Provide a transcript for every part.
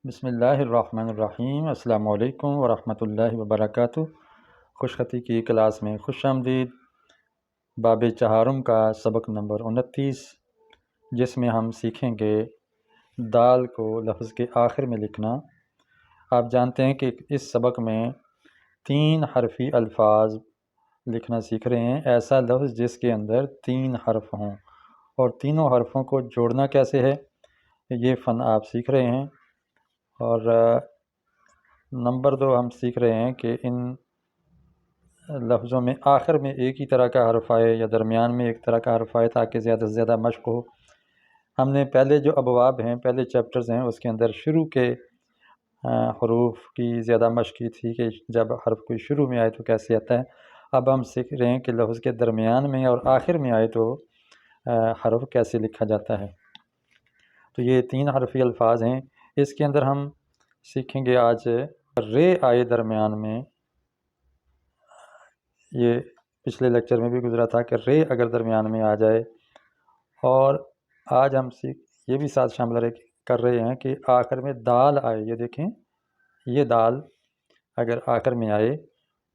بسم اللہ الرحمن الرحیم۔ السلام علیکم ورحمۃ اللہ وبرکاتہ۔ خوش خطی کی کلاس میں خوش آمدید۔ باب چہارم کا سبق نمبر 29، جس میں ہم سیکھیں گے دال کو لفظ کے آخر میں لکھنا۔ آپ جانتے ہیں کہ اس سبق میں 3 حرفی الفاظ لکھنا سیکھ رہے ہیں، ایسا لفظ جس کے اندر 3 حرف ہوں، اور تینوں حرفوں کو جوڑنا کیسے ہے یہ فن آپ سیکھ رہے ہیں۔ اور نمبر 2 ہم سیکھ رہے ہیں کہ ان لفظوں میں آخر میں ایک ہی طرح کا حرف آئے یا درمیان میں ایک طرح کا حرف آئے تاکہ زیادہ سے زیادہ مشق ہو۔ ہم نے پہلے جو ابواب ہیں، پہلے چیپٹرز ہیں، اس کے اندر شروع کے حروف کی زیادہ مشق کی تھی کہ جب حرف کوئی شروع میں آئے تو کیسے آتا ہے۔ اب ہم سیکھ رہے ہیں کہ لفظ کے درمیان میں اور آخر میں آئے تو حرف کیسے لکھا جاتا ہے۔ تو یہ 3 حرفی الفاظ ہیں۔ اس کے اندر ہم سیکھیں گے آج رے آئے درمیان میں، یہ پچھلے لیکچر میں بھی گزرا تھا کہ رے اگر درمیان میں آ جائے، اور آج ہم یہ بھی ساتھ شامل کر رہے ہیں کہ آخر میں دال آئے۔ یہ دیکھیں، یہ دال اگر آخر میں آئے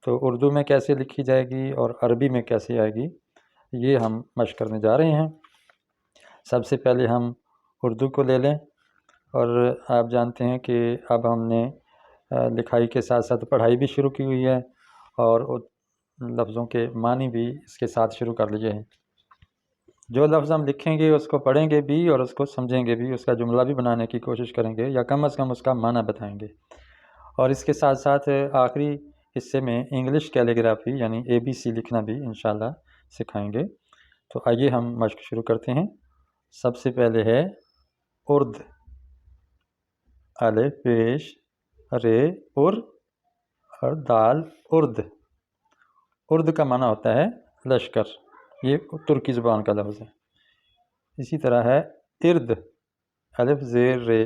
تو اردو میں کیسے لکھی جائے گی اور عربی میں کیسے آئے گی، یہ ہم مشق کرنے جا رہے ہیں۔ سب سے پہلے ہم اردو کو لے لیں، اور آپ جانتے ہیں کہ اب ہم نے لکھائی کے ساتھ ساتھ پڑھائی بھی شروع کی ہوئی ہے، اور لفظوں کے معنی بھی اس کے ساتھ شروع کر لیے ہیں۔ جو لفظ ہم لکھیں گے اس کو پڑھیں گے بھی اور اس کو سمجھیں گے بھی، اس کا جملہ بھی بنانے کی کوشش کریں گے، یا کم از کم اس کا معنی بتائیں گے۔ اور اس کے ساتھ ساتھ آخری حصے میں انگلش کیلیگرافی یعنی ABC لکھنا بھی انشاءاللہ سکھائیں گے۔ تو آئیے ہم مشق شروع کرتے ہیں۔ سب سے پہلے ہے ارد، الف پیش رے اور دال ارد۔ ارد کا معنی ہوتا ہے لشکر، یہ ترکی زبان کا لفظ ہے۔ اسی طرح ہے ارد، الف زیر رے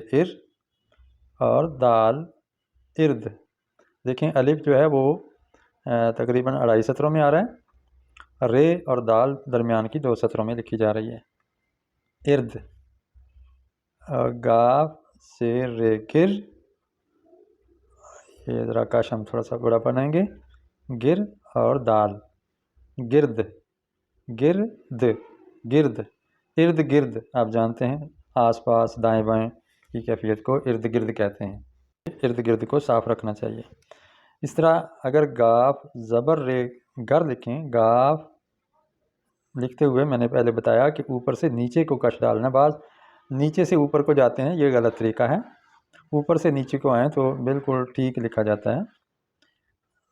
اور دال ارد۔ دیکھیں الف جو ہے وہ تقریباً 2.5 سطروں میں آ رہا ہے، رے اور دال درمیان کی 2 سطروں میں لکھی جا رہی ہے، ارد۔ گاف سے رے گر، یہ ذرا کاش ہم تھوڑا سا بڑا بنائیں گے، گر اور دال گرد، گرد گرد، ارد گرد آپ جانتے ہیں آس پاس دائیں بائیں کی کیفیت کو ارد گرد کہتے ہیں۔ ارد گرد کو صاف رکھنا چاہیے۔ اس طرح اگر گاف زبر رے گر لکھیں، گاف لکھتے ہوئے میں نے پہلے بتایا کہ اوپر سے نیچے کو کش ڈالنا، بعض نیچے سے اوپر کو جاتے ہیں، یہ غلط طریقہ ہے۔ اوپر سے نیچے کو آئیں تو بالکل ٹھیک لکھا جاتا ہے۔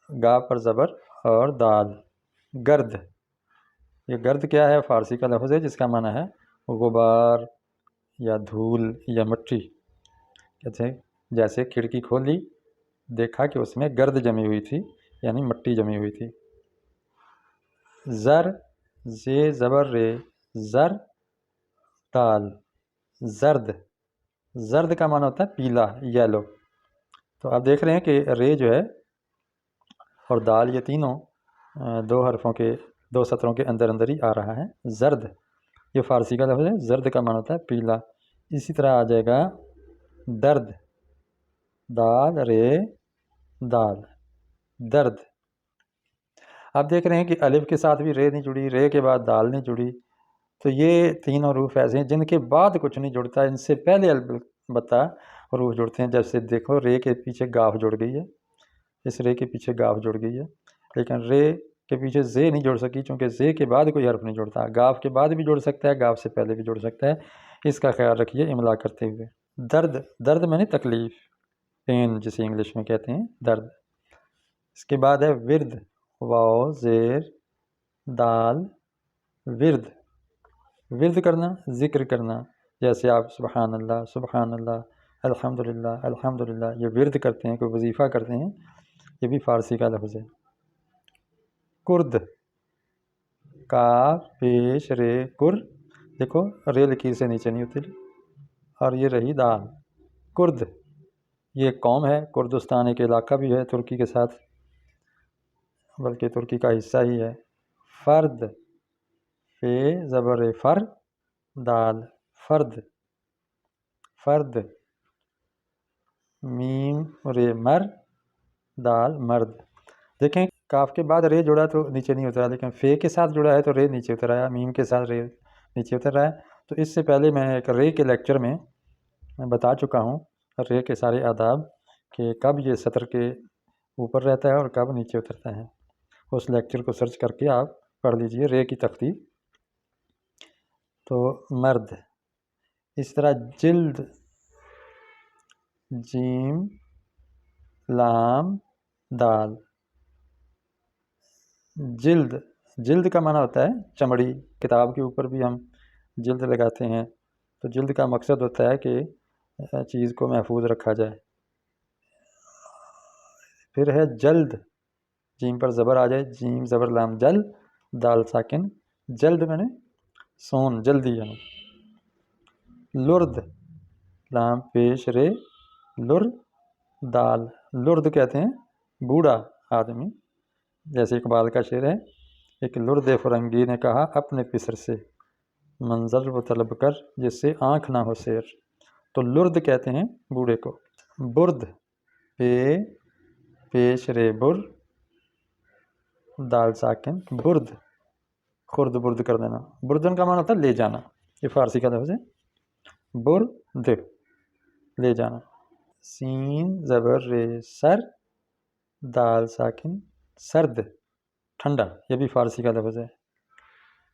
گا پر زبر اور دال گرد۔ یہ گرد کیا ہے؟ فارسی کا لفظ ہے جس کا معنی ہے غبار یا دھول یا مٹی۔ کہتے ہیں جیسے کھڑکی کھولی، دیکھا کہ اس میں گرد جمی ہوئی تھی، یعنی مٹی جمی ہوئی تھی۔ زر، زے زبر رے زر، دال زرد۔ زرد کا معنی ہوتا ہے پیلا، یلو۔ تو آپ دیکھ رہے ہیں کہ رے جو ہے اور دال، یہ تینوں 2 حرفوں کے 2 سطروں کے اندر اندر ہی آ رہا ہے۔ زرد، یہ فارسی کا لفظ ہے، زرد کا معنی ہوتا ہے پیلا۔ اسی طرح آ جائے گا درد، دال رے دال درد۔ آپ دیکھ رہے ہیں کہ الف کے ساتھ بھی رے نہیں جڑی، رے کے بعد دال نہیں جڑی۔ تو یہ 3 حروف ایسے ہیں جن کے بعد کچھ نہیں جڑتا، ان سے پہلے البتہ حروف جڑتے ہیں۔ جیسے دیکھو رے کے پیچھے گاف جڑ گئی ہے، اس رے کے پیچھے گاف جڑ گئی ہے، لیکن رے کے پیچھے زے نہیں جڑ سکی، چونکہ زے کے بعد کوئی حرف نہیں جڑتا۔ گاف کے بعد بھی جڑ سکتا ہے، گاف سے پہلے بھی جڑ سکتا ہے، اس کا خیال رکھیے املا کرتے ہوئے۔ درد، درد میں نے تکلیف، پین جسے انگلش میں کہتے ہیں، درد۔ اس کے بعد ہے ورد، واو زیر دال ورد۔ ورد کرنا، ذکر کرنا، جیسے آپ سبحان اللہ سبحان اللہ، الحمدللہ الحمدللہ، یہ ورد کرتے ہیں، کوئی وظیفہ کرتے ہیں، یہ بھی فارسی کا لفظ ہے۔ کرد، کاف پیش رے کر، دیکھو رے لکیر سے نیچے نہیں اتری، اور یہ رہی دال کرد۔ یہ ایک قوم ہے، کردستان ایک علاقہ بھی ہے ترکی کے ساتھ، بلکہ ترکی کا حصہ ہی ہے۔ فرد، فے زبر فر دال فرد، فرد۔ میم رے مر دال مرد. دیکھیں کاف کے بعد رے جڑا تو نیچے نہیں اترا، لیکن فے کے ساتھ جڑا ہے تو رے نیچے اتر آیا، میم کے ساتھ رے نیچے اتر رہا ہے. تو اس سے پہلے میں ایک رے کے لیکچر میں بتا چکا ہوں رے کے سارے آداب، کہ کب یہ سطر کے اوپر رہتا ہے اور کب نیچے اترتا ہے. اس لیکچر کو سرچ کر کے آپ پڑھ لیجئے رے کی تختی. تو مرد. اس طرح جلد، جیم لام دال. جلد، جلد کا معنی ہوتا ہے چمڑی. کتاب کے اوپر بھی ہم جلد لگاتے ہیں، تو جلد کا مقصد ہوتا ہے کہ چیز کو محفوظ رکھا جائے. پھر ہے جلد، جیم پر زبر آ جائے، جیم زبر لام جل دال ساکن. جلد میں نے سون جلدی یعنی. لرد، لام پیش رے لر دال. لرد کہتے ہیں بوڑھا آدمی. جیسے اقبال کا شعر ہے، ایک لرد فرنگی نے کہا اپنے پسر سے، منظر وہ طلب کر جس سے آنکھ نہ ہو سیر. تو لرد کہتے ہیں بوڑھے کو. برد، پے پیش رے بر دال ساکن. برد، خرد برد کر دینا. بردن کا معنی ہوتا ہے لے جانا، یہ فارسی کا لفظ ہے. برد لے جانا. سین زبر رے سر دال ساکن سرد ٹھنڈا، یہ بھی فارسی کا لفظ ہے.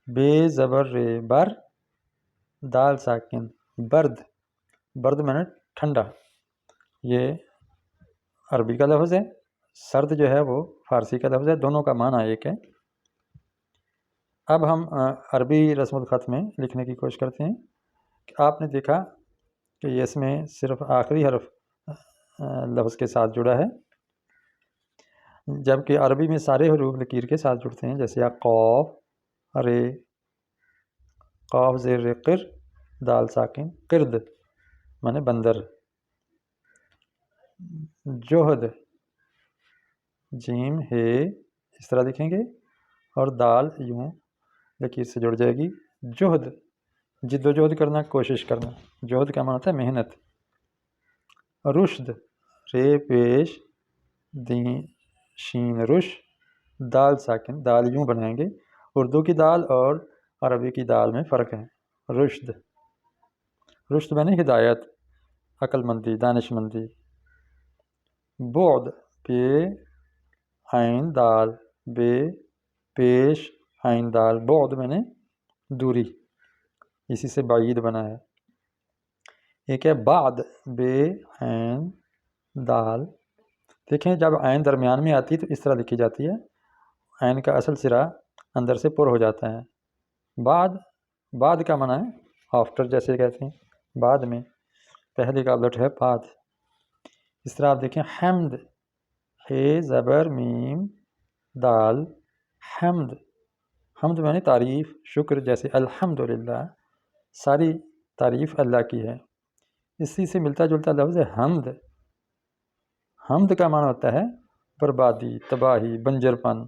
بے زبر رے بر دال ساکن برد. برد میں نے ٹھنڈا، یہ عربی کا لفظ ہے. سرد جو ہے وہ فارسی کا لفظ ہے، دونوں کا معنی ایک ہے. اب ہم عربی رسم الخط میں لکھنے کی کوشش کرتے ہیں. کہ آپ نے دیکھا کہ یہ اس میں صرف آخری حرف لفظ کے ساتھ جڑا ہے، جبکہ عربی میں سارے حروف لکیر کے ساتھ جڑتے ہیں. جیسے قاف رے، قاف زیر قر دال ساکن قرد مانے بندر. جوہد، جیم ہے اس طرح لکھیں گے اور دال یوں لکیر سے جڑ جائے گی. جہد، جد و جہد کرنا، کوشش کرنا. جہد کا معنی ہوتا ہے محنت. رشد، رے پیش دین شین رش دال ساکن. دال یوں بنائیں گے. اردو کی دال اور عربی کی دال میں فرق ہے. رشد، رشد میں نے ہدایت، عقل مندی، دانش مندی. بعد، پے عین دال بے پیش عین دال. بعد میں نے دوری، اسی سے بعید بنا ہے. ایک ہے بعد، بے عین دال. دیکھیں جب عین درمیان میں آتی ہے تو اس طرح لکھی جاتی ہے، عین کا اصل سرا اندر سے پر ہو جاتا ہے. بعد، بعد کا معنی ہے آفٹر، جیسے کہتے ہیں بعد میں، پہلے کا الٹ ہے بعد. اس طرح آپ دیکھیں حمد، ہے زبر میم دال حمد. حمد میں نے تعریف، شکر. جیسے الحمدللہ، ساری تعریف اللہ کی ہے. اسی سے ملتا جلتا لفظ ہے حمد. حمد کا معنی ہوتا ہے بربادی، تباہی، بنجر پن.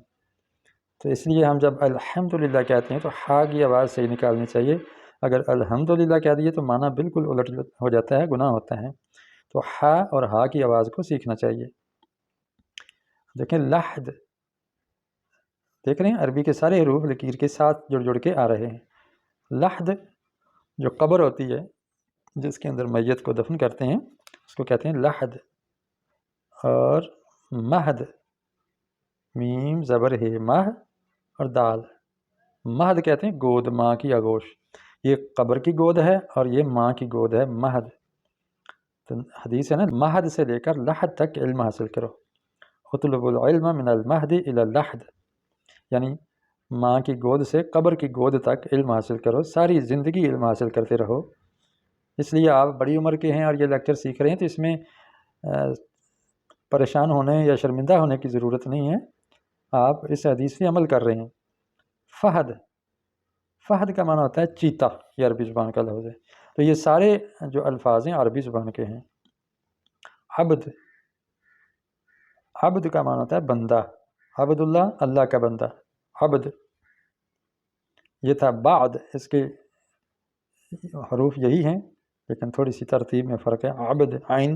تو اس لیے ہم جب الحمدللہ کہتے ہیں تو ہا کی آواز صحیح نکالنی چاہیے. اگر الحمدللہ کہہ دیے تو معنی بالکل الٹ ہو جاتا ہے، گناہ ہوتا ہے. تو ہا اور ہا کی آواز کو سیکھنا چاہیے. دیکھیں لحد، دیکھ رہے ہیں عربی کے سارے حروف لکیر کے ساتھ جڑ جڑ کے آ رہے ہیں. لحد جو قبر ہوتی ہے جس کے اندر میت کو دفن کرتے ہیں اس کو کہتے ہیں لحد. اور مہد، میم زبر ہے مہ اور دال. مہد کہتے ہیں گود، ماں کی آغوش. یہ قبر کی گود ہے اور یہ ماں کی گود ہے مہد. تو حدیث ہے نا، مہد سے لے کر لحد تک علم حاصل کرو. اطلب العلم من المہد الی اللحد، یعنی ماں کی گود سے قبر کی گود تک علم حاصل کرو، ساری زندگی علم حاصل کرتے رہو. اس لیے آپ بڑی عمر کے ہیں اور یہ لیکچر سیکھ رہے ہیں تو اس میں پریشان ہونے یا شرمندہ ہونے کی ضرورت نہیں ہے. آپ اس حدیث پہ عمل کر رہے ہیں. فہد، فہد کا معنی ہوتا ہے چیتا، یہ عربی زبان کا لفظ ہے. تو یہ سارے جو الفاظ ہیں عربی زبان کے ہیں. عبد، عبد کا معنی ہوتا ہے بندہ. عبد اللہ، اللہ کا بندہ. عبد یہ تھا. بعد، اس کے حروف یہی ہیں لیکن تھوڑی سی ترتیب میں فرق ہے. عبد عین